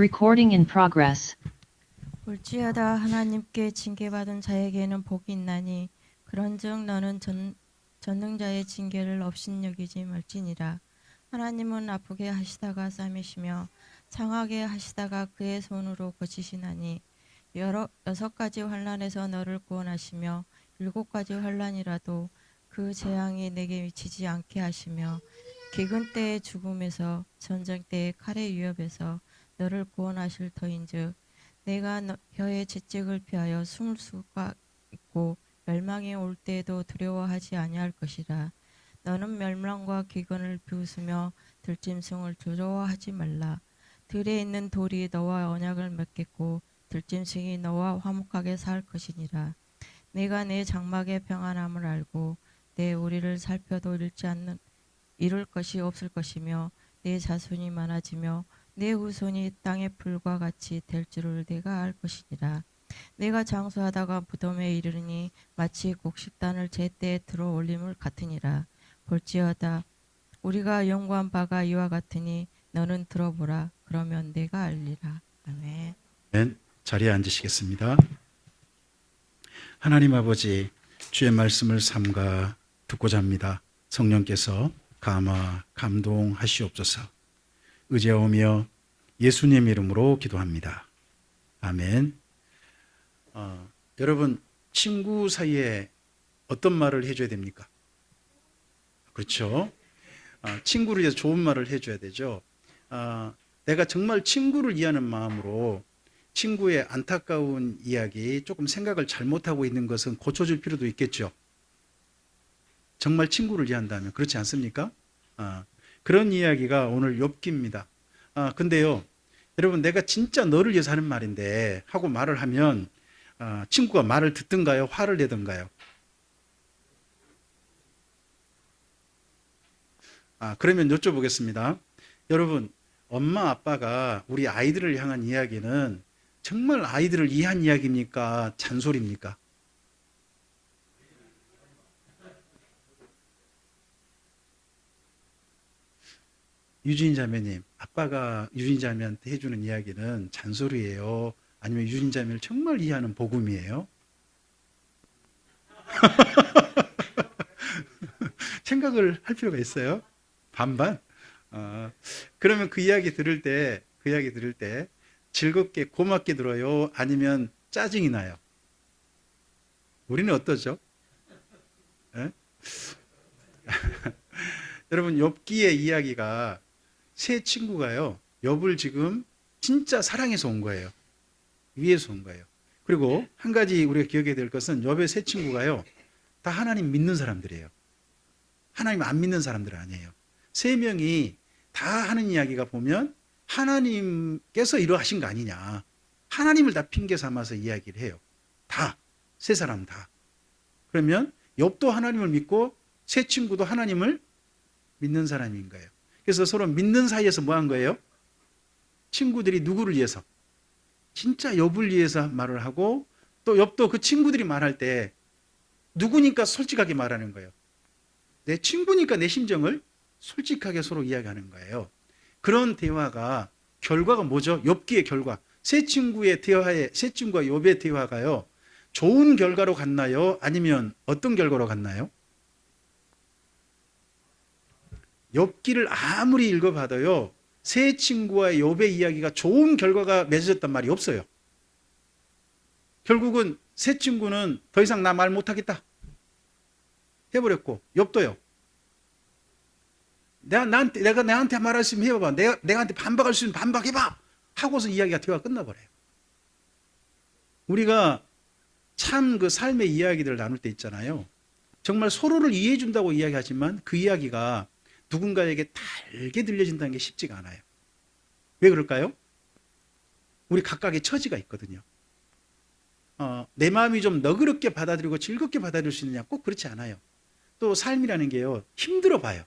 Recording in progress. 볼지어다 하나님께 징계받은 자에게는 복이 있나니 그런즉 너는 전능자의 징계를 업신여기지 말지니라. 하나님은 아프게 하시다가 싸매시며 상하게 하시다가 그의 손으로 고치시나니 여섯 가지 환난에서 너를 구원하시며 일곱 가지 환난이라도 그 재앙이 내게 미치지 않게 하시며 기근 때의 죽음에서 전쟁 때의 칼의 위협에서 너를 구원하실 터인즉 내가 혀의 채찍을 피하여 숨을 수가 있고 멸망이 올 때에도 두려워하지 아니할 것이라. 너는 멸망과 기근을 비웃으며 들짐승을 두려워하지 말라. 들에 있는 돌이 너와 언약을 맺겠고 들짐승이 너와 화목하게 살 것이니라. 내가 내 장막의 평안함을 알고 내 우리를 살펴도 잃을 것이 없을 것이며 내 자손이 많아지며 내 후손이 땅의 풀과 같이 될 줄을 내가 알 것이니라. 내가 장수하다가 무덤에 이르르니 마치 곡식단을 제때에 들어 올림을 같으니라. 볼지어다 우리가 연구한 바가 이와 같으니 너는 들어보라. 그러면 내가 알리라. 아멘. 네, 자리에 앉으시겠습니다. 하나님 아버지, 주의 말씀을 삼가 듣고자 합니다. 성령께서 감화 감동하시옵소서. 의지하오며 예수님 이름으로 기도합니다. 아멘. 여러분, 친구 사이에 어떤 말을 해줘야 됩니까? 그렇죠. 친구를 위해서 좋은 말을 해줘야 되죠. 내가 정말 친구를 이해하는 마음으로 친구의 안타까운 이야기, 조금 생각을 잘못하고 있는 것은 고쳐줄 필요도 있겠죠. 정말 친구를 이해한다면. 그렇지 않습니까? 그런 이야기가 오늘 욥기입니다. 근데요, 여러분, 내가 진짜 너를 위해서 하는 말인데 하고 말을 하면 친구가 말을 듣든가요? 화를 내든가요? 그러면 여쭤보겠습니다. 여러분, 엄마 아빠가 우리 아이들을 향한 이야기는 정말 아이들을 이해한 이야기입니까? 잔소리입니까? 유진 자매님, 아빠가 유진 자매한테 해주는 이야기는 잔소리예요? 아니면 유진 자매를 정말 이해하는 복음이에요? 생각을 할 필요가 있어요. 반반? 그러면 그 이야기 들을 때 즐겁게 고맙게 들어요? 아니면 짜증이 나요? 우리는 어떠죠? 예? 여러분, 욥기의 이야기가 세 친구가요, 욥을 지금 진짜 사랑해서 온 거예요. 위해서 온 거예요. 그리고 한 가지 우리가 기억해야 될 것은 욥의 세 친구가요, 다 하나님 믿는 사람들이에요. 하나님 안 믿는 사람들 아니에요. 세 명이 다 하는 이야기가 보면 하나님께서 이러하신 거 아니냐, 하나님을 다 핑계 삼아서 이야기를 해요. 다, 세 사람 다. 그러면 욥도 하나님을 믿고 세 친구도 하나님을 믿는 사람인 거예요. 그래서 서로 믿는 사이에서 뭐 한 거예요? 친구들이 누구를 위해서? 진짜 욥을 위해서 말을 하고, 또 욥도 그 친구들이 말할 때 누구니까 솔직하게 말하는 거예요. 내 친구니까 내 심정을 솔직하게 서로 이야기하는 거예요. 그런 대화가 결과가 뭐죠? 욥기의 결과. 세 친구의 대화에, 세 친구와 욥의 대화가요, 좋은 결과로 갔나요? 아니면 어떤 결과로 갔나요? 욥기를 아무리 읽어봐도요, 세 친구와의 욥의 이야기가 좋은 결과가 맺어졌단 말이 없어요. 결국은 세 친구는 더 이상 나 말 못하겠다 해버렸고, 욥도요, 내가 나한테 말할 수 있으면 해봐봐, 내가 나한테 반박할 수 있으면 반박해봐 하고서 이야기가 대화가 끝나버려요. 우리가 참 그 삶의 이야기들을 나눌 때 있잖아요, 정말 서로를 이해해 준다고 이야기하지만 그 이야기가 누군가에게 달게 들려진다는 게 쉽지가 않아요. 왜 그럴까요? 우리 각각의 처지가 있거든요. 내 마음이 좀 너그럽게 받아들이고 즐겁게 받아들일 수 있느냐? 꼭 그렇지 않아요. 또 삶이라는 게요, 힘들어 봐요.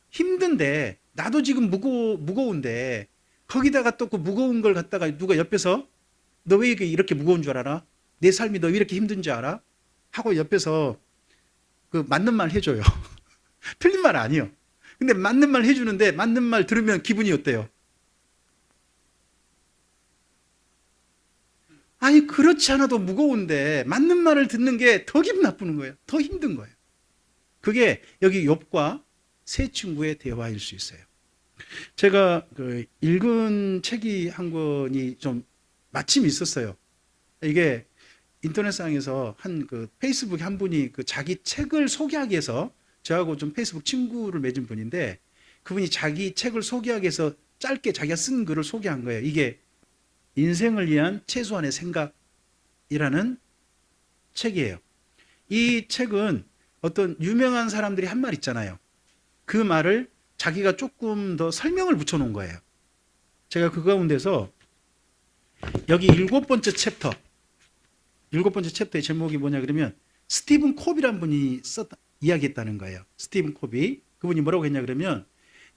힘든데 나도 지금 무거운데 거기다가 또 그 무거운 걸 갖다가 누가 옆에서 너 왜 이렇게 무거운 줄 알아? 내 삶이 너 왜 이렇게 힘든 줄 알아? 하고 옆에서 그 맞는 말 해줘요. 틀린 말 아니에요. 근데 맞는 말 해주는데 맞는 말 들으면 기분이 어때요? 아니 그렇지 않아도 무거운데 맞는 말을 듣는 게 더 기분 나쁘는 거예요. 더 힘든 거예요. 그게 여기 욥과 세 친구의 대화일 수 있어요. 제가 읽은 책이 한 권이 좀 마침 있었어요. 이게 인터넷상에서 페이스북에 한 분이 자기 책을 소개하기 위해서 저하고 좀 페이스북 친구를 맺은 분인데 그분이 자기 책을 소개하기 위해서 짧게 자기가 쓴 글을 소개한 거예요. 이게 인생을 위한 최소한의 생각이라는 책이에요. 이 책은 어떤 유명한 사람들이 한 말 있잖아요. 그 말을 자기가 조금 더 설명을 붙여놓은 거예요. 제가 그 가운데서 여기 일곱 번째 챕터의 제목이 뭐냐 그러면 스티븐 콥이라는 분이 이야기했다는 거예요. 스티븐 콥이. 그분이 뭐라고 했냐 그러면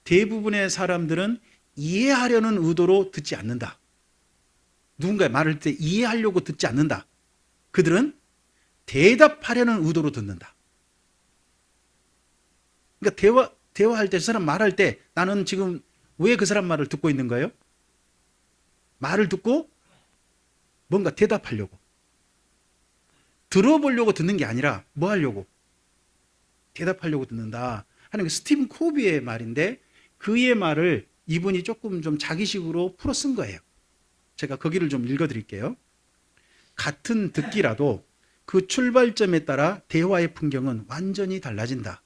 대부분의 사람들은 이해하려는 의도로 듣지 않는다. 누군가의 말을 때 이해하려고 듣지 않는다. 그들은 대답하려는 의도로 듣는다. 그러니까 대화할 때, 그 사람 말할 때 나는 지금 왜 그 사람 말을 듣고 있는 거예요? 말을 듣고 뭔가 대답하려고. 들어보려고 듣는 게 아니라 뭐 하려고? 대답하려고 듣는다 하는 게 스티븐 코비의 말인데 그의 말을 이분이 조금 좀 자기식으로 풀어 쓴 거예요. 제가 거기를 좀 읽어드릴게요. 같은 듣기라도 그 출발점에 따라 대화의 풍경은 완전히 달라진다.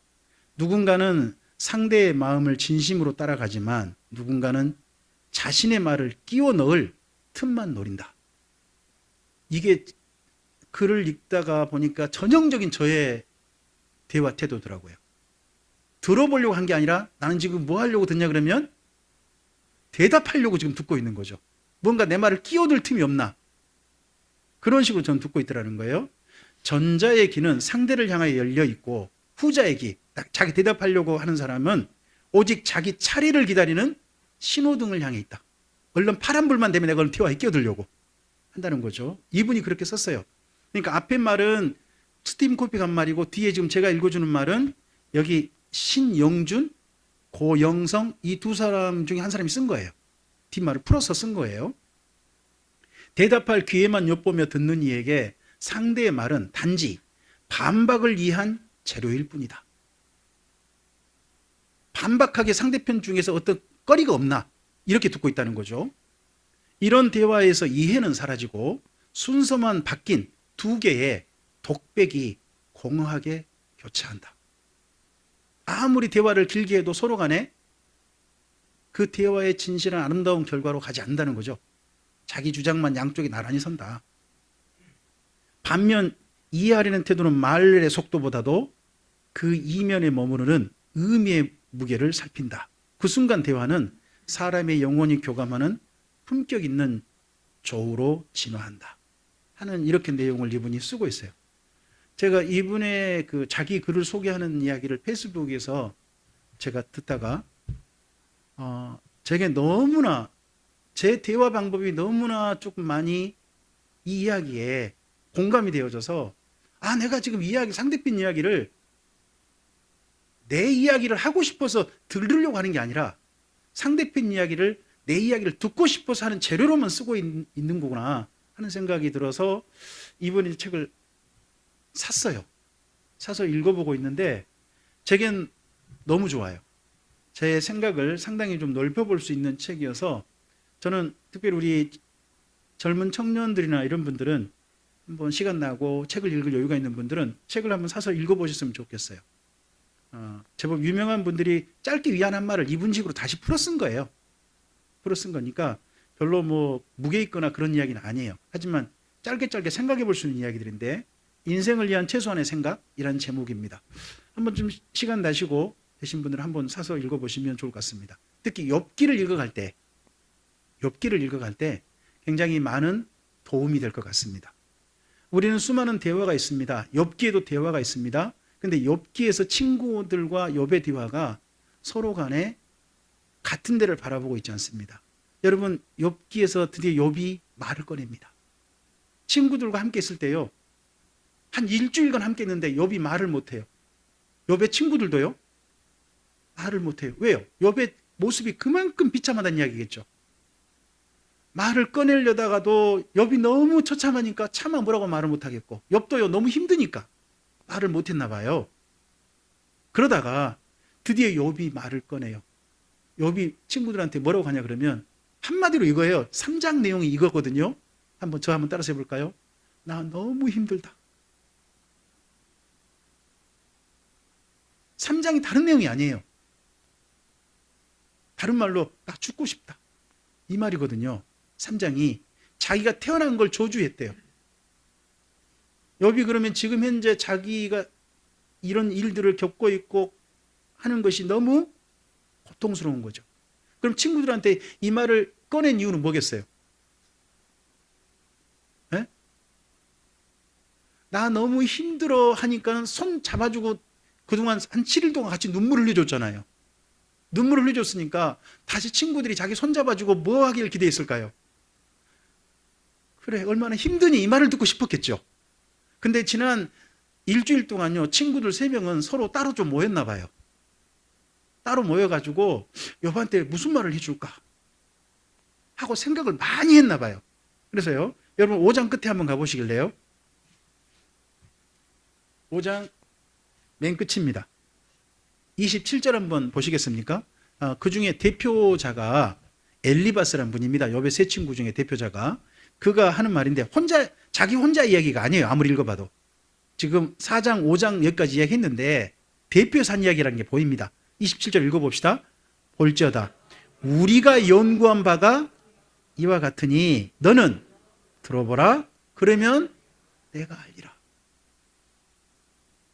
누군가는 상대의 마음을 진심으로 따라가지만 누군가는 자신의 말을 끼워 넣을 틈만 노린다. 이게 글을 읽다가 보니까 전형적인 저의 대화 태도더라고요. 들어보려고 한 게 아니라 나는 지금 뭐 하려고 듣냐 그러면 대답하려고 지금 듣고 있는 거죠. 뭔가 내 말을 끼워들 틈이 없나. 그런 식으로 저는 듣고 있더라는 거예요. 전자의 귀는 상대를 향하여 열려 있고 후자의 귀, 자기 대답하려고 하는 사람은 오직 자기 차례를 기다리는 신호등을 향해 있다. 얼른 파란불만 되면 내가 태화에 끼어들려고 한다는 거죠. 이분이 그렇게 썼어요. 그러니까 앞에 말은 스티븐 코피가 한 말이고 뒤에 지금 제가 읽어주는 말은 여기 신영준, 고영성 이 두 사람 중에 한 사람이 쓴 거예요. 뒷말을 풀어서 쓴 거예요. 대답할 기회만 엿보며 듣는 이에게 상대의 말은 단지 반박을 위한 재료일 뿐이다. 반박하게 상대편 중에서 어떤 거리가 없나 이렇게 듣고 있다는 거죠. 이런 대화에서 이해는 사라지고 순서만 바뀐 두 개의 독백이 공허하게 교차한다. 아무리 대화를 길게 해도 서로 간에 그 대화의 진실한 아름다운 결과로 가지 않는다는 거죠. 자기 주장만 양쪽이 나란히 선다. 반면 이해하려는 태도는 말의 속도보다도 그 이면에 머무르는 의미의 무게를 살핀다. 그 순간 대화는 사람의 영혼이 교감하는 품격 있는 조우로 진화한다. 하는 이렇게 내용을 이분이 쓰고 있어요. 제가 이분의 자기 글을 소개하는 이야기를 페이스북에서 제가 듣다가 제게 너무나 제 대화 방법이 너무나 조금 많이 이 이야기에 공감이 되어져서 내가 지금 상대편 이야기를 내 이야기를 하고 싶어서 들으려고 하는 게 아니라 상대편 이야기를 내 이야기를 듣고 싶어서 하는 재료로만 쓰고 있는 거구나 하는 생각이 들어서 이번에 책을 샀어요. 사서 읽어보고 있는데 제겐 너무 좋아요. 제 생각을 상당히 좀 넓혀볼 수 있는 책이어서 저는 특별히 우리 젊은 청년들이나 이런 분들은 한번 시간 나고 책을 읽을 여유가 있는 분들은 책을 한번 사서 읽어보셨으면 좋겠어요. 제법 유명한 분들이 짧게 위안한 말을 이분식으로 다시 풀어 쓴 거예요. 풀어 쓴 거니까 별로 뭐 무게 있거나 그런 이야기는 아니에요. 하지만 짧게 생각해 볼 수 있는 이야기들인데 인생을 위한 최소한의 생각이라는 제목입니다. 한번 좀 시간 나시고 되신 분들은 한번 사서 읽어보시면 좋을 것 같습니다. 특히 욥기를 읽어갈 때 굉장히 많은 도움이 될 것 같습니다. 우리는 수많은 대화가 있습니다. 욥기에도 대화가 있습니다. 근데 욥기에서 친구들과 욥의 대화가 서로 간에 같은 데를 바라보고 있지 않습니다. 여러분, 욥기에서 드디어 욥이 말을 꺼냅니다. 친구들과 함께 있을 때요, 한 일주일간 함께 있는데 욥이 말을 못해요. 욥의 친구들도요, 말을 못해요. 왜요? 욥의 모습이 그만큼 비참하다는 이야기겠죠. 말을 꺼내려다가도 욥이 너무 처참하니까 차마 뭐라고 말을 못하겠고, 욥도요 너무 힘드니까 말을 못했나 봐요. 그러다가 드디어 욥이 말을 꺼내요. 욥이 친구들한테 뭐라고 하냐 그러면 한마디로 이거예요. 3장 내용이 이거거든요. 한번 따라서 해볼까요? 나 너무 힘들다. 3장이 다른 내용이 아니에요. 다른 말로 나 죽고 싶다. 이 말이거든요. 3장이 자기가 태어난 걸 저주했대요. 욥이 그러면 지금 현재 자기가 이런 일들을 겪고 있고 하는 것이 너무 고통스러운 거죠. 그럼 친구들한테 이 말을 꺼낸 이유는 뭐겠어요? 에? 나 너무 힘들어 하니까 손 잡아주고 그동안 한 7일 동안 같이 눈물을 흘려줬잖아요. 눈물을 흘려줬으니까 다시 친구들이 자기 손 잡아주고 뭐 하길 기대했을까요? 그래, 얼마나 힘드니 이 말을 듣고 싶었겠죠. 근데 지난 일주일 동안요, 친구들 3명은 서로 따로 좀 모였나 봐요. 따로 모여가지고 욥한테 무슨 말을 해줄까 하고 생각을 많이 했나 봐요. 그래서요, 여러분 5장 끝에 한번 가보시길래요. 5장 맨 끝입니다. 27절 한번 보시겠습니까? 그 중에 대표자가 엘리바스라는 분입니다. 욥의 세 친구 중에 대표자가. 그가 하는 말인데 자기 혼자 이야기가 아니에요. 아무리 읽어봐도. 지금 4장, 5장 여기까지 이야기했는데 대표산 이야기라는 게 보입니다. 27절 읽어봅시다. 볼지어다. 우리가 연구한 바가 이와 같으니 너는 들어보라. 그러면 내가 알리라.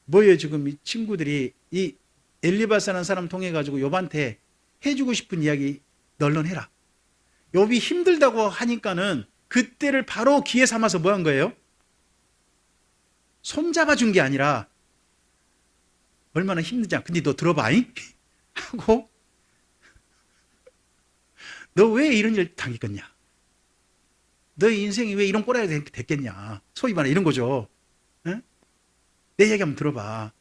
뭐예요? 지금 이 친구들이 이 엘리바스라는 사람 통해 가지고 욥한테 해주고 싶은 이야기 널널해라. 욥이 힘들다고 하니까는 그때를 바로 기회 삼아서 뭐 한 거예요? 손 잡아준 게 아니라 얼마나 힘든지. 근데 너 들어봐잉? 하고 너 왜 이런 일 당했겠냐? 너의 인생이 왜 이런 꼴이 됐겠냐? 소위 말해 이런 거죠. 응? 내 얘기 한번 들어봐.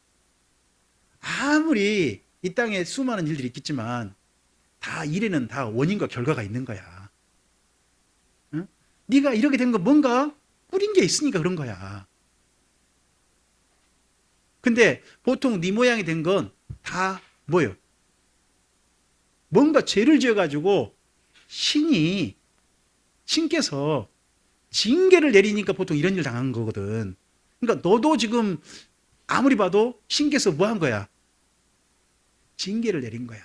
아무리 이 땅에 수많은 일들이 있겠지만 다 일에는 다 원인과 결과가 있는 거야. 응? 네가 이렇게 된 거 뭔가 뿌린 게 있으니까 그런 거야. 근데 보통 네 모양이 된 건 다 뭐예요? 뭔가 죄를 지어가지고 신께서 징계를 내리니까 보통 이런 일 당한 거거든. 그러니까 너도 지금 아무리 봐도 신께서 뭐 한 거야? 징계를 내린 거야.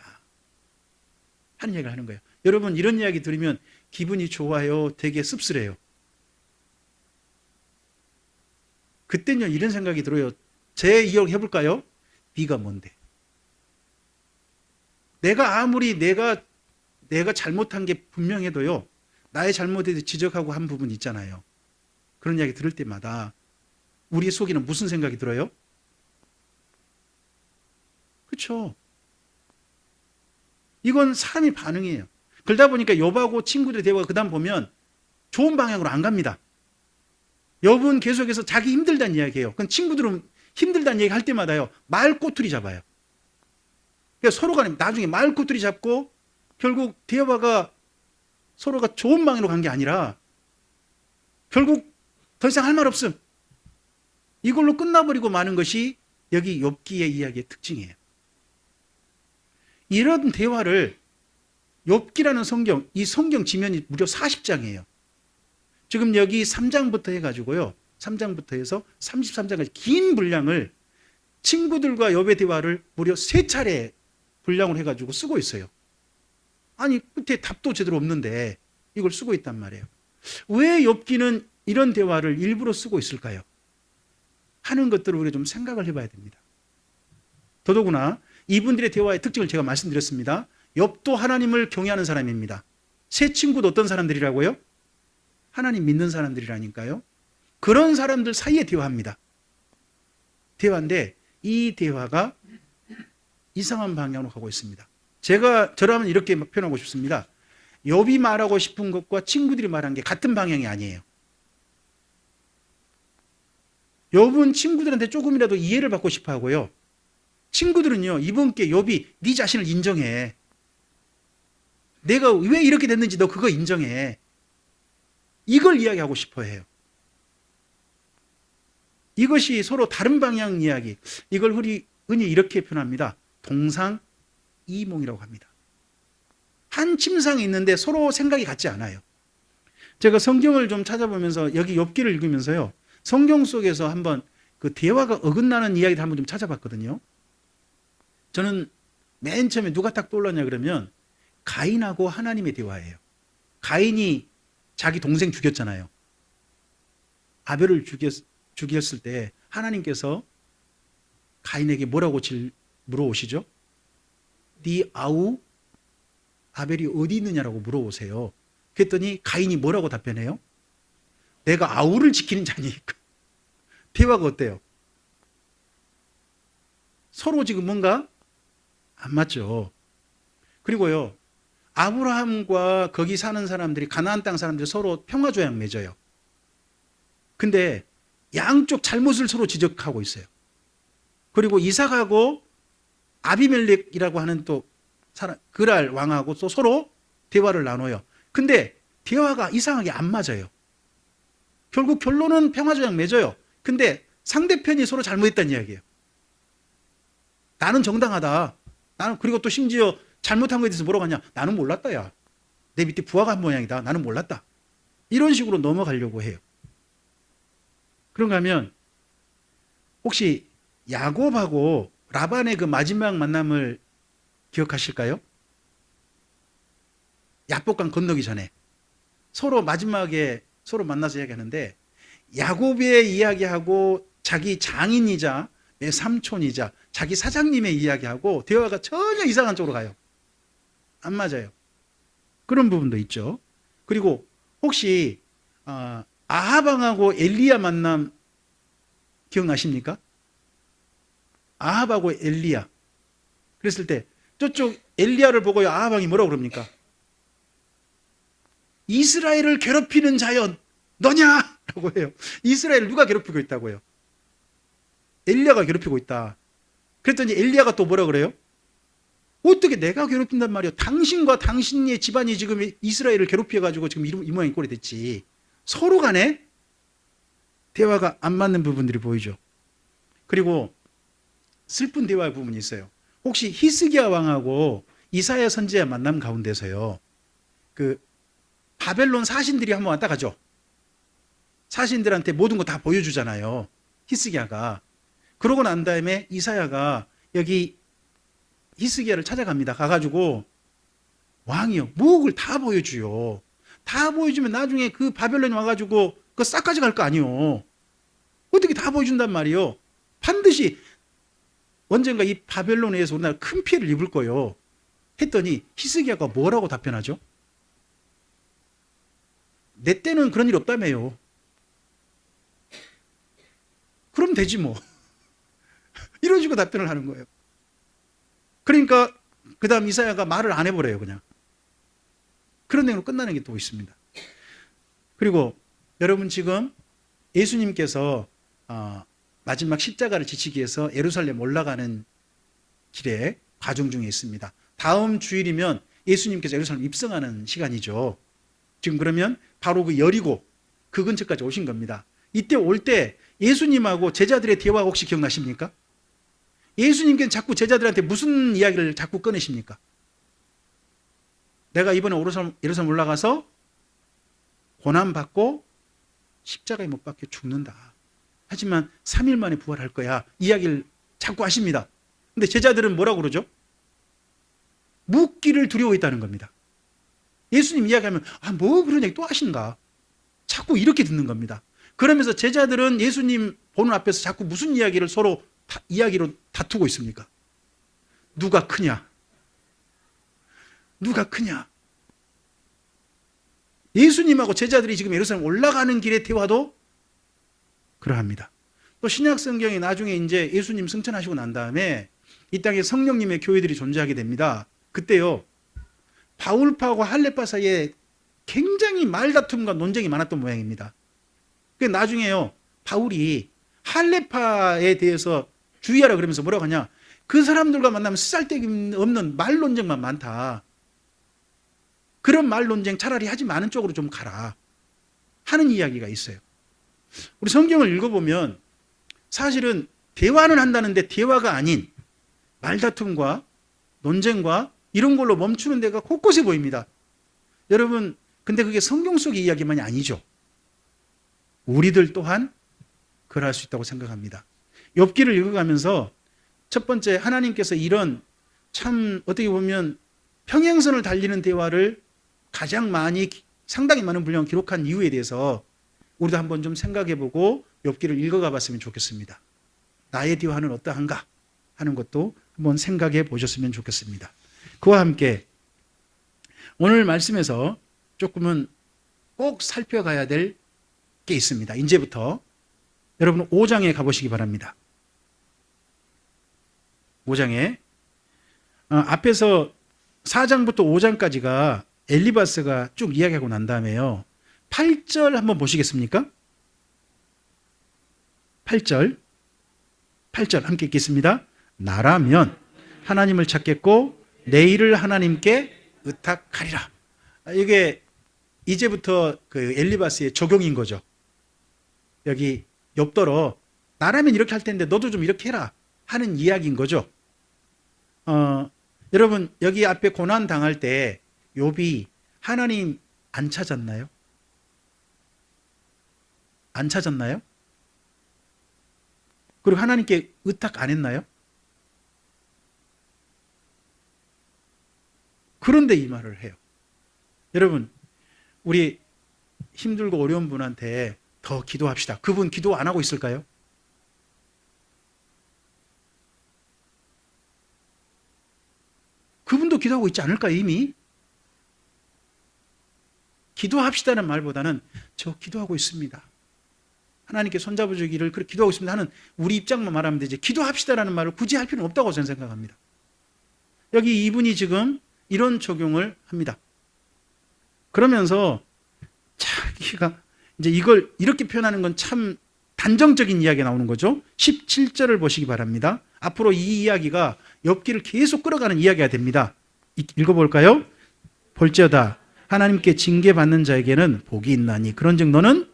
하는 얘기를 하는 거예요. 여러분 이런 이야기 들으면 기분이 좋아요? 되게 씁쓸해요? 그때는요 이런 생각이 들어요. 재이야기해볼까요? 네가 뭔데? 내가 아무리 내가 잘못한 게 분명해도요, 나의 잘못에 대해 지적하고 한 부분이 있잖아요. 그런 이야기 들을 때마다 우리 속에는 무슨 생각이 들어요? 그렇죠? 이건 사람의 반응이에요. 그러다 보니까 욥하고 친구들의 대화가 그 다음 보면 좋은 방향으로 안 갑니다. 욥은 계속해서 자기 힘들다는 이야기해요. 그럼 친구들은 힘들다는 얘기 할 때마다요, 말꼬투리 잡아요. 그러니까 서로가 나중에 말꼬투리 잡고 결국 대화가 서로가 좋은 방향으로 간 게 아니라 결국 더 이상 할 말 없음. 이걸로 끝나버리고 마는 것이 여기 욥기의 이야기의 특징이에요. 이런 대화를 욥기라는 성경, 이 성경 지면이 무려 40장이에요. 지금 여기 3장부터 해가지고요. 3장부터 해서 33장까지 긴 분량을 친구들과 욥의 대화를 무려 3차례 분량을 해가지고 쓰고 있어요. 아니 끝에 답도 제대로 없는데 이걸 쓰고 있단 말이에요. 왜 욥기는 이런 대화를 일부러 쓰고 있을까요? 하는 것들을 우리가 좀 생각을 해봐야 됩니다. 더더구나 이분들의 대화의 특징을 제가 말씀드렸습니다. 욥도 하나님을 경외하는 사람입니다. 세 친구도 어떤 사람들이라고요? 하나님 믿는 사람들이라니까요. 그런 사람들 사이에 대화합니다. 대화인데 이 대화가 이상한 방향으로 가고 있습니다. 저라면 이렇게 표현하고 싶습니다. 욥이 말하고 싶은 것과 친구들이 말한 게 같은 방향이 아니에요. 욥은 친구들한테 조금이라도 이해를 받고 싶어 하고요. 친구들은요, 이분께 욥이 네 자신을 인정해. 내가 왜 이렇게 됐는지 너 그거 인정해. 이걸 이야기하고 싶어 해요. 이것이 서로 다른 방향 이야기. 이걸 흔히 이렇게 표현합니다. 동상이몽이라고 합니다. 한 침상이 있는데 서로 생각이 같지 않아요. 제가 성경을 좀 찾아보면서 여기 욥기를 읽으면서요. 성경 속에서 한번 그 대화가 어긋나는 이야기를 한번 좀 찾아봤거든요. 저는 맨 처음에 누가 딱 떠올랐냐 그러면 가인하고 하나님의 대화예요. 가인이 자기 동생 죽였잖아요. 아벨을 죽였을 때 하나님께서 가인에게 뭐라고 물어오시죠? 네 아우 아벨이 어디 있느냐라고 물어보세요. 그랬더니 가인이 뭐라고 답변해요? 내가 아우를 지키는 자니까. 대화가 어때요? 서로 지금 뭔가 안 맞죠. 그리고요, 아브라함과 거기 사는 사람들이, 가나안 땅 사람들이 서로 평화조약 맺어요. 근데 양쪽 잘못을 서로 지적하고 있어요. 그리고 이삭하고 아비멜렉이라고 하는 또 사람, 그랄 왕하고 또 서로 대화를 나눠요. 근데 대화가 이상하게 안 맞아요. 결국 결론은 평화조약 맺어요. 근데 상대편이 서로 잘못했다는 이야기예요. 나는 정당하다. 나는, 그리고 또 심지어 잘못한 거에 대해서 뭐라고 하냐? 나는 몰랐다, 야. 내 밑에 부하가 한 모양이다. 나는 몰랐다. 이런 식으로 넘어가려고 해요. 그런가 하면 혹시 야곱하고 라반의 그 마지막 만남을 기억하실까요? 약복강 건너기 전에 서로 마지막에 서로 만나서 이야기하는데, 야곱의 이야기하고 자기 장인이자 내 삼촌이자 자기 사장님의 이야기하고 대화가 전혀 이상한 쪽으로 가요. 안 맞아요. 그런 부분도 있죠. 그리고 혹시 아하방하고 엘리야 만남 기억나십니까? 아합하고 엘리야. 그랬을 때 저쪽 엘리야를 보고요, 아하방이 뭐라고 그럽니까? 이스라엘을 괴롭히는 자연 너냐? 라고 해요. 이스라엘을 누가 괴롭히고 있다고요? 엘리야가 괴롭히고 있다. 그랬더니 엘리야가 또 뭐라 그래요? 어떻게 내가 괴롭힌단 말이야? 당신과 당신의 집안이 지금 이스라엘을 괴롭혀가지고 지금 이 모양이 꼴이 됐지. 서로 간에 대화가 안 맞는 부분들이 보이죠. 그리고 슬픈 대화의 부분이 있어요. 혹시 히스기야 왕하고 이사야 선지자 만남 가운데서요, 그 바벨론 사신들이 한번 왔다 가죠. 사신들한테 모든 거 다 보여주잖아요, 히스기야가. 그러고 난 다음에 이사야가 여기 히스기야를 찾아갑니다. 가가지고 왕이요, 무역을 다 보여줘요. 다 보여주면 나중에 그 바벨론이 와가지고 그거 싹 가져갈 거 아니요. 어떻게 다 보여준단 말이요. 반드시 언젠가 이 바벨론에 의해서 우리나라 큰 피해를 입을 거예요. 했더니 히스기야가 뭐라고 답변하죠? 내 때는 그런 일 없다며요. 그럼 되지 뭐. 이런 식으로 답변을 하는 거예요. 그러니까 그 다음 이사야가 말을 안 해버려요, 그냥. 그런 내용으로 끝나는 게 또 있습니다. 그리고 여러분, 지금 예수님께서 마지막 십자가를 지치기 위해서 예루살렘 올라가는 길에 과정 중에 있습니다. 다음 주일이면 예수님께서 예루살렘 입성하는 시간이죠. 지금 그러면 바로 그 여리고 그 근처까지 오신 겁니다. 이때 올 때 예수님하고 제자들의 대화 혹시 기억나십니까? 예수님께서는 자꾸 제자들한테 무슨 이야기를 자꾸 꺼내십니까? 내가 이번에 예루살렘 올라가서 고난받고 십자가에 못 박혀 죽는다. 하지만 3일 만에 부활할 거야. 이야기를 자꾸 하십니다. 근데 제자들은 뭐라고 그러죠? 묻기를 두려워했다는 겁니다. 예수님 이야기하면 뭐 그런 얘기 또 하신가? 자꾸 이렇게 듣는 겁니다. 그러면서 제자들은 예수님 보는 앞에서 자꾸 무슨 이야기를 서로 이야기로 다투고 있습니까? 누가 크냐? 누가 크냐? 예수님하고 제자들이 지금 예루살렘 올라가는 길의 대화도 그러합니다. 또 신약 성경에 나중에 이제 예수님 승천하시고 난 다음에 이 땅에 성령님의 교회들이 존재하게 됩니다. 그때요, 바울파하고 할레파 사이에 굉장히 말다툼과 논쟁이 많았던 모양입니다. 나중에요, 바울이 할레파에 대해서 주의하라 그러면서 뭐라고 하냐? 그 사람들과 만나면 쓰잘데기 없는 말 논쟁만 많다. 그런 말 논쟁 차라리 하지 마는 쪽으로 좀 가라. 하는 이야기가 있어요. 우리 성경을 읽어보면 사실은 대화는 한다는데 대화가 아닌 말다툼과 논쟁과 이런 걸로 멈추는 데가 곳곳에 보입니다. 여러분, 근데 그게 성경 속의 이야기만이 아니죠. 우리들 또한 그럴 수 있다고 생각합니다. 욥기를 읽어가면서 첫 번째, 하나님께서 이런 참 어떻게 보면 평행선을 달리는 대화를 가장 많이, 상당히 많은 분량 기록한 이유에 대해서 우리도 한번 좀 생각해보고 욥기를 읽어가 봤으면 좋겠습니다. 나의 대화는 어떠한가 하는 것도 한번 생각해 보셨으면 좋겠습니다. 그와 함께 오늘 말씀에서 조금은 꼭 살펴가야 될 게 있습니다. 이제부터 여러분 5장에 가보시기 바랍니다. 5장에 앞에서 4장부터 5장까지가 엘리바스가 쭉 이야기하고 난 다음에요. 8절 한번 보시겠습니까? 8절 함께 읽겠습니다. 나라면 하나님을 찾겠고 내 일을 하나님께 의탁하리라. 이게 이제부터 그 엘리바스의 적용인 거죠. 여기 욥더러 나라면 이렇게 할 텐데 너도 좀 이렇게 해라 하는 이야기인 거죠. 여러분, 여기 앞에 고난 당할 때 욥이 하나님 안 찾았나요? 안 찾았나요? 그리고 하나님께 의탁 안 했나요? 그런데 이 말을 해요. 여러분, 우리 힘들고 어려운 분한테 더 기도합시다. 그분 기도 안 하고 있을까요? 그분도 기도하고 있지 않을까요, 이미? 기도합시다는 말보다는 저 기도하고 있습니다. 하나님께 손잡아주기를 그렇게 기도하고 있습니다 하는 우리 입장만 말하면 되지, 기도합시다라는 말을 굳이 할 필요는 없다고 저는 생각합니다. 여기 이분이 지금 이런 적용을 합니다. 그러면서 자기가 이제 이걸 이렇게 표현하는 건 참 단정적인 이야기가 나오는 거죠. 17절을 보시기 바랍니다. 앞으로 이 이야기가 욥기를 계속 끌어가는 이야기가 됩니다. 읽어볼까요? 볼지어다 하나님께 징계받는 자에게는 복이 있나니 그런즉 너는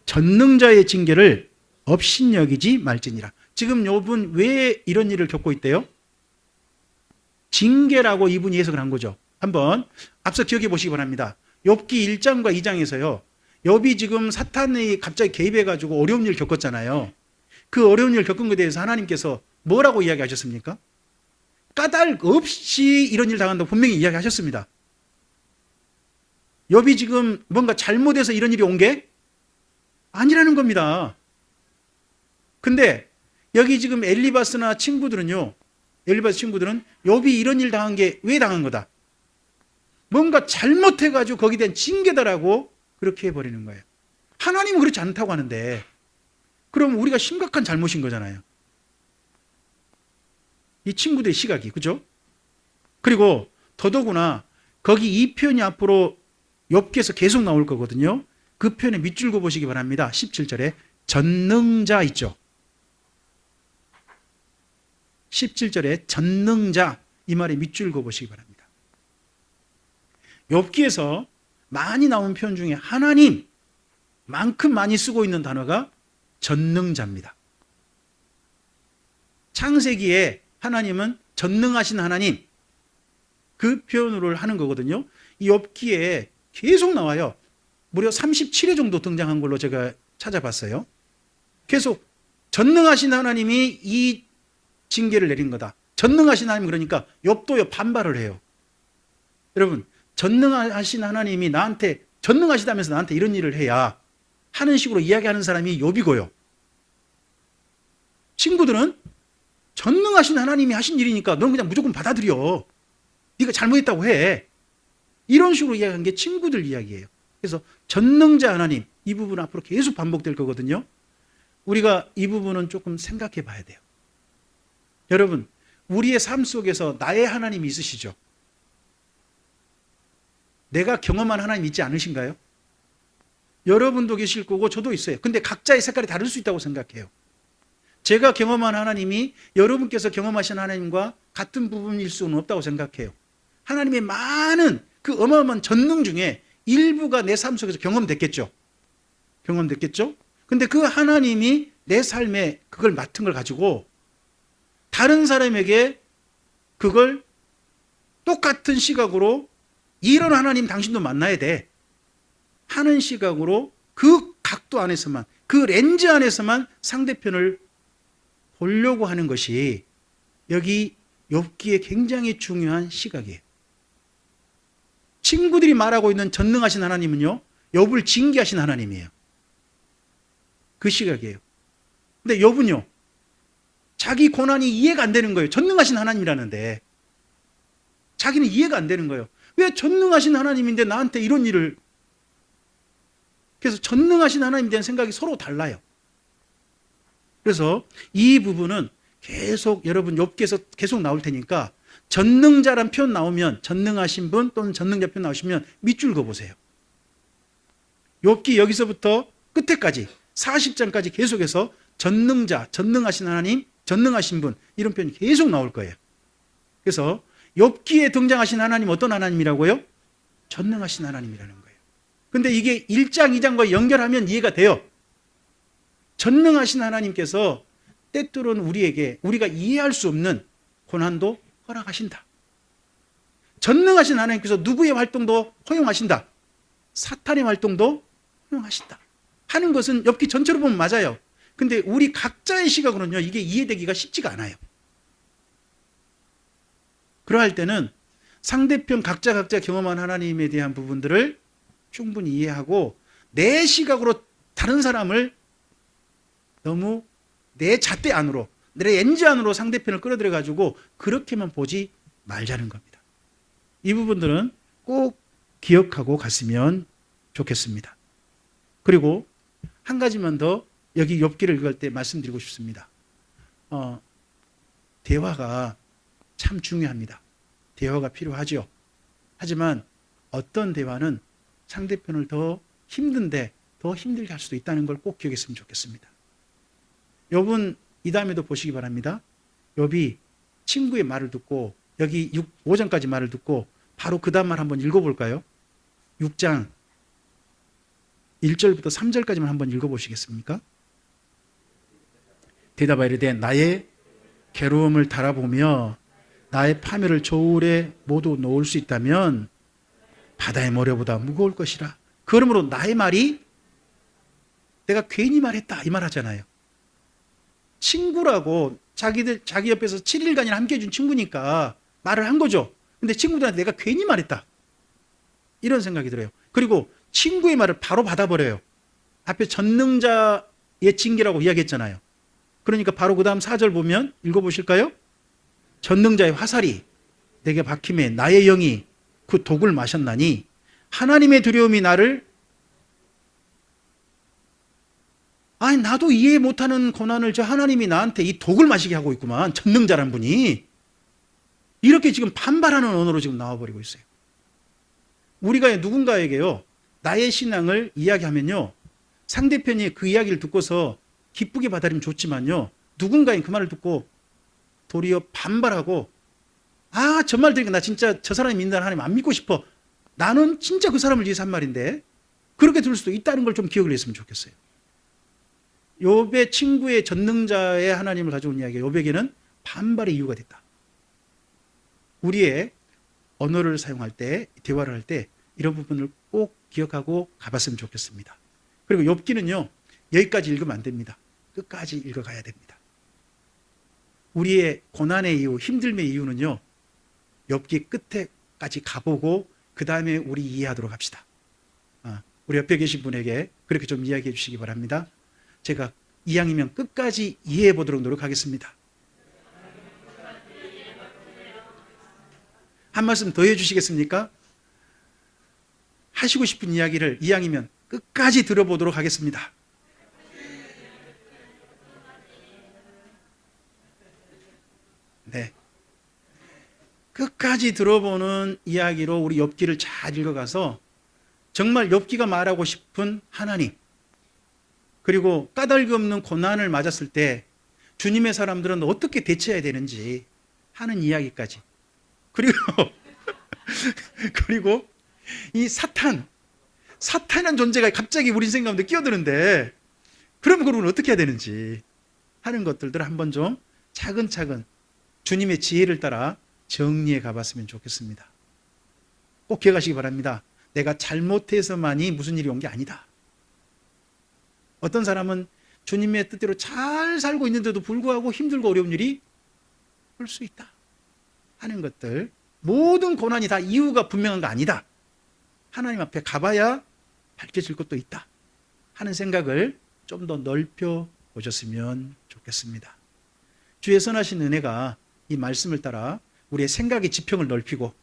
전능자의 징계를 업신여기지 말지니라. 지금 욥은 왜 이런 일을 겪고 있대요? 징계라고 이분이 해석을 한 거죠. 한번 앞서 기억해 보시기 바랍니다. 욥기 1장과 2장에서요. 욥이 지금 사탄이 갑자기 개입해가지고 어려운 일을 겪었잖아요. 그 어려운 일을 겪은 것에 대해서 하나님께서 뭐라고 이야기하셨습니까? 까닭 없이 이런 일 당한다고 분명히 이야기하셨습니다. 욥이 지금 뭔가 잘못해서 이런 일이 온 게 아니라는 겁니다. 근데 여기 지금 엘리바스나 친구들은요. 엘리바스 친구들은 욥이 이런 일 당한 게 왜 당한 거다? 뭔가 잘못해가지고 거기에 대한 징계다라고 그렇게 해버리는 거예요. 하나님은 그렇지 않다고 하는데 그럼 우리가 심각한 잘못인 거잖아요. 이 친구들의 시각이, 그죠? 그리고 더더구나 거기 이 표현이 앞으로 욥기에서 계속 나올 거거든요. 그 표현에 밑줄 그어보시기 바랍니다. 17절에 전능자 있죠. 17절에 전능자, 이 말에 밑줄 그어보시기 바랍니다. 욥기에서 많이 나온 표현 중에 하나님만큼 많이 쓰고 있는 단어가 전능자입니다. 창세기에 하나님은 전능하신 하나님, 그 표현을 하는 거거든요. 이 욥기에 계속 나와요. 무려 37회 정도 등장한 걸로 제가 찾아봤어요. 계속 전능하신 하나님이 이 징계를 내린 거다. 전능하신 하나님, 그러니까 욥도 반발을 해요. 여러분, 전능하신 하나님이 나한테, 전능하시다면서 나한테 이런 일을 해야 하는 식으로 이야기하는 사람이 욥이고요. 친구들은 전능하신 하나님이 하신 일이니까 넌 그냥 무조건 받아들여. 네가 잘못했다고 해. 이런 식으로 이야기한 게 친구들 이야기예요. 그래서 전능자 하나님, 이 부분 앞으로 계속 반복될 거거든요. 우리가 이 부분은 조금 생각해 봐야 돼요. 여러분, 우리의 삶 속에서 나의 하나님이 있으시죠? 내가 경험한 하나님 있지 않으신가요? 여러분도 계실 거고 저도 있어요. 근데 각자의 색깔이 다를 수 있다고 생각해요. 제가 경험한 하나님이 여러분께서 경험하신 하나님과 같은 부분일 수는 없다고 생각해요. 하나님의 많은 그 어마어마한 전능 중에 일부가 내 삶 속에서 경험됐겠죠. 경험됐겠죠? 근데 그 하나님이 내 삶에 그걸 맡은 걸 가지고 다른 사람에게 그걸 똑같은 시각으로 이런 하나님 당신도 만나야 돼 하는 시각으로 그 각도 안에서만, 그 렌즈 안에서만 상대편을 보려고 하는 것이 여기 욥기에 굉장히 중요한 시각이에요. 친구들이 말하고 있는 전능하신 하나님은요, 욥을 징계하신 하나님이에요. 그 시각이에요. 근데 욥은요, 자기 고난이 이해가 안 되는 거예요. 전능하신 하나님이라는데 자기는 이해가 안 되는 거예요. 왜 전능하신 하나님인데 나한테 이런 일을. 그래서 전능하신 하나님에 대한 생각이 서로 달라요. 그래서 이 부분은 계속 여러분 욥기에서 계속 나올 테니까 전능자란 표현 나오면, 전능하신 분 또는 전능자 표현 나오시면 밑줄 그어보세요. 욥기 여기서부터 끝에까지 40장까지 계속해서 전능자, 전능하신 하나님, 전능하신 분 이런 표현이 계속 나올 거예요. 그래서 욥기에 등장하신 하나님 어떤 하나님이라고요? 전능하신 하나님이라는 거예요. 근데 이게 1장, 2장과 연결하면 이해가 돼요. 전능하신 하나님께서 때때로는 우리에게 우리가 이해할 수 없는 고난도 허락하신다. 전능하신 하나님께서 누구의 활동도 허용하신다. 사탄의 활동도 허용하신다. 하는 것은 엽기 전체로 보면 맞아요. 근데 우리 각자의 시각으로는요, 이게 이해되기가 쉽지가 않아요. 그러할 때는 상대편 각자 경험한 하나님에 대한 부분들을 충분히 이해하고 내 시각으로 다른 사람을 너무 내 잣대 안으로, 내 렌즈 안으로 상대편을 끌어들여 가지고 그렇게만 보지 말자는 겁니다. 이 부분들은 꼭 기억하고 갔으면 좋겠습니다. 그리고 한 가지만 더 여기 욥기를 읽을 때 말씀드리고 싶습니다. 대화가 참 중요합니다. 대화가 필요하죠. 하지만 어떤 대화는 상대편을 더 힘든데 더 힘들게 할 수도 있다는 걸 꼭 기억했으면 좋겠습니다. 욥은 이 다음에도 보시기 바랍니다. 욥이 친구의 말을 듣고 여기 5장까지 말을 듣고 바로 그 다음 말 한번 읽어볼까요? 6장 1절부터 3절까지만 한번 읽어보시겠습니까? 대답하여 이르되 나의 괴로움을 달아보며 나의 파멸을 저울에 모두 놓을 수 있다면 바다의 모래보다 무거울 것이라. 그러므로 나의 말이 내가 괜히 말했다 이 말 하잖아요. 친구라고 자기 옆에서 7일간이나 함께 해준 친구니까 말을 한 거죠. 근데 친구들한테 내가 괜히 말했다 이런 생각이 들어요. 그리고 친구의 말을 바로 받아버려요. 앞에 전능자의 징계라고 이야기했잖아요. 그러니까 바로 그 다음 4절 보면 읽어보실까요? 전능자의 화살이 내게 박힘에 나의 영이 그 독을 마셨나니 하나님의 두려움이 나를, 아니 나도 이해 못하는 고난을 저 하나님이 나한테 이 독을 마시게 하고 있구만. 전능자란 분이 이렇게 지금 반발하는 언어로 지금 나와버리고 있어요. 우리가 누군가에게요 나의 신앙을 이야기하면요 상대편이 그 이야기를 듣고서 기쁘게 받아들이면 좋지만요 누군가의 그 말을 듣고 도리어 반발하고, 아 저 말 들으니까 나 진짜 저 사람이 믿는 하나님 안 믿고 싶어. 나는 진짜 그 사람을 위해서 한 말인데, 그렇게 들을 수도 있다는 걸 좀 기억을 했으면 좋겠어요. 욥의 친구의 전능자의 하나님을 가져온 이야기가 욥에게는 반발의 이유가 됐다. 우리의 언어를 사용할 때, 대화를 할 때 이런 부분을 꼭 기억하고 가봤으면 좋겠습니다. 그리고 욥기는요 여기까지 읽으면 안 됩니다. 끝까지 읽어가야 됩니다. 우리의 고난의 이유, 힘듦의 이유는요 욥기 끝에까지 가보고 그 다음에 우리 이해하도록 합시다. 우리 옆에 계신 분에게 그렇게 좀 이야기해 주시기 바랍니다. 제가 이왕이면 끝까지 이해해 보도록 노력하겠습니다. 한 말씀 더 해주시겠습니까? 하시고 싶은 이야기를 이왕이면 끝까지 들어보도록 하겠습니다. 네, 끝까지 들어보는 이야기로 우리 욥기를 잘 읽어가서 정말 욥기가 말하고 싶은 하나님, 그리고 까닭이 없는 고난을 맞았을 때 주님의 사람들은 어떻게 대처해야 되는지 하는 이야기까지, 그리고 이 사탄, 사탄이라는 존재가 갑자기 우리 인생 가운데 끼어드는데 그럼 우리는 어떻게 해야 되는지 하는 것들을 한번 좀 차근차근 주님의 지혜를 따라 정리해 가봤으면 좋겠습니다. 꼭 기억하시기 바랍니다. 내가 잘못해서만이 무슨 일이 온 게 아니다. 어떤 사람은 주님의 뜻대로 잘 살고 있는데도 불구하고 힘들고 어려운 일이 올 수 있다 하는 것들, 모든 고난이 다 이유가 분명한 거 아니다. 하나님 앞에 가봐야 밝혀질 것도 있다 하는 생각을 좀 더 넓혀 보셨으면 좋겠습니다. 주의 선하신 은혜가 이 말씀을 따라 우리의 생각의 지평을 넓히고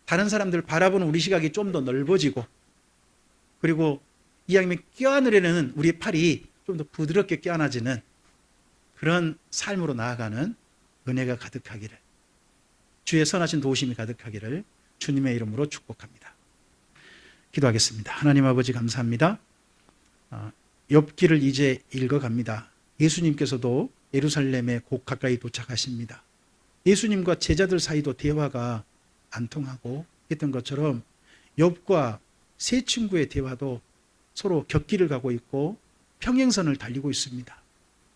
다른 사람들을 바라보는 우리 시각이 좀 더 넓어지고, 그리고 이왕이면 껴안으려는 우리의 팔이 좀 더 부드럽게 껴안아지는 그런 삶으로 나아가는 은혜가 가득하기를, 주의 선하신 도우심이 가득하기를 주님의 이름으로 축복합니다. 기도하겠습니다. 하나님 아버지 감사합니다. 욥기를 이제 읽어갑니다. 예수님께서도 예루살렘에 곧 가까이 도착하십니다. 예수님과 제자들 사이도 대화가 안 통하고 했던 것처럼 욥과 세 친구의 대화도 서로 격기를 가고 있고 평행선을 달리고 있습니다.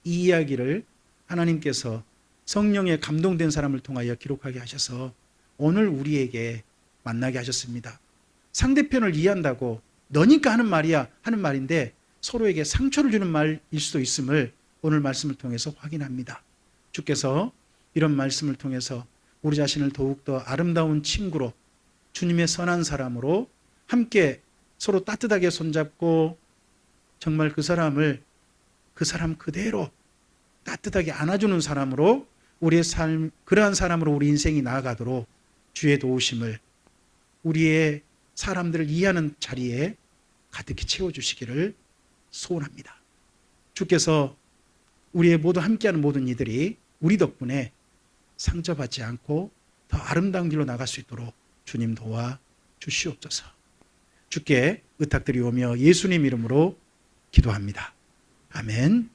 이 이야기를 하나님께서 성령에 감동된 사람을 통하여 기록하게 하셔서 오늘 우리에게 만나게 하셨습니다. 상대편을 이해한다고 너니까 하는 말이야 하는 말인데 서로에게 상처를 주는 말일 수도 있음을 오늘 말씀을 통해서 확인합니다. 주께서 이런 말씀을 통해서 우리 자신을 더욱더 아름다운 친구로, 주님의 선한 사람으로 함께 서로 따뜻하게 손잡고 정말 그 사람을 그 사람 그대로 따뜻하게 안아주는 사람으로 우리의 삶, 그러한 사람으로 우리 인생이 나아가도록 주의 도우심을 우리의 사람들을 이해하는 자리에 가득히 채워주시기를 소원합니다. 주께서 우리의 모두 함께하는 모든 이들이 우리 덕분에 상처받지 않고 더 아름다운 길로 나갈 수 있도록 주님 도와 주시옵소서. 주께 의탁드리오며 예수님 이름으로 기도합니다. 아멘.